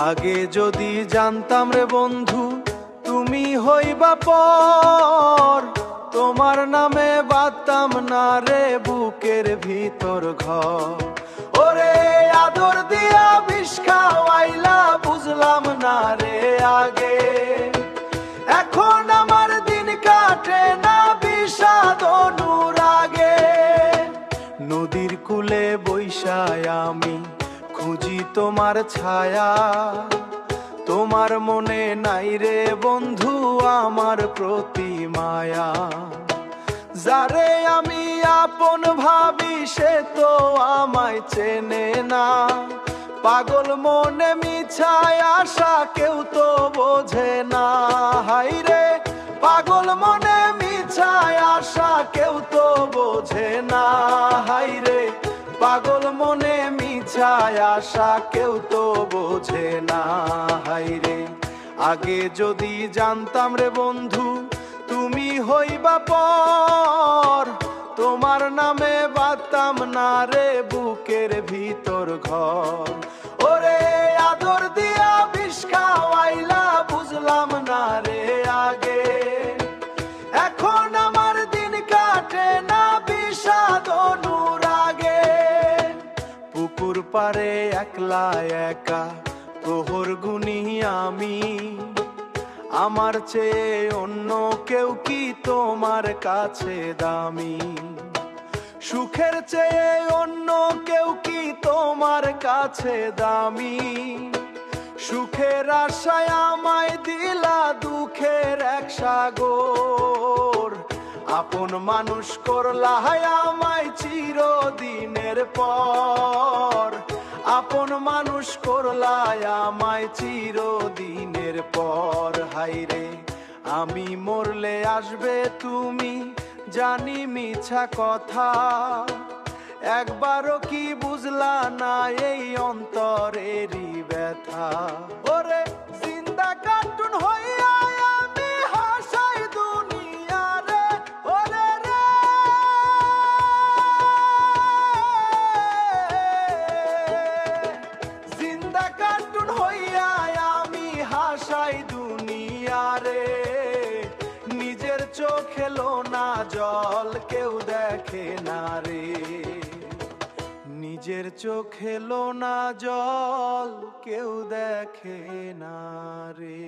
আগে যদি জানতাম রে বন্ধু তুমি হইবা পর, তোমার নামে বাঁধতাম না রে বুকের ভিতর ঘর। ওরে আদর দিয়া বিষ খাওয়াইলা বুঝলাম না রে আগে, এখন আমার দিন কাটে না বিষাদ অনুরাগে। নদীর কূলে বৈশায় আমি খুঁজি তোমার ছায়া, তোমার মনে নাই রে বন্ধু আমার প্রতি মায়া। যারে আমি আপন ভাবি সে তো আমায় চেনে না, পাগল মনে মিছায় আশা কেউ তো বোঝে না। হাইরে পাগল মনে মিছায় আশা কেউ তো বোঝে না, হাইরে পাগল মনে মিছায় আশা কেউ তো বোঝে না। হাইরে আগে যদি জানতাম রে বন্ধু তুমি হইবা পর, তোমার নামে বাঁধতাম না রে বুকের ভিতর ঘর। ওরে আদর দিয়া বিষ খাওয়াইলা বুঝলাম না রে আগে, এখন আমার দিন কাটে না বিষাদ অনুরাগে। পুকুর পারে একলা একা প্রহর গুনি আমি, আমার চেয়ে অন্য কেউ কি তোমার কাছে দামি? সুখের চেয়ে অন্য কেউ কি তোমার কাছে দামি? সুখের আশায় আমায় দিলা দুঃখের এক সাগর, আপন মানুষ করলা আমায় চিরদিনের পর, আপন মানুষ করলা আমায় চিরদিনের পর। হাইরে আমি মরলে আসবে তুমি জানি মিছা কথা, একবারও কি বুঝলা না এই অন্তরেরই ব্যথা। ওরে জিন্দা কার্টুন হইয়া আমি হাসাই দুনিয়া রে, ওরে রে জিন্দা কার্টুন হইয়া আমি হাসাই দুনিয়া রে। নিজের চোখে লোনা জল কেউ দেখে না রে, নিজের চোখে লোনা জল কেউ দেখে না রে,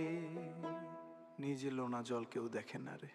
নিজের লোনা জল কেউ দেখে না রে।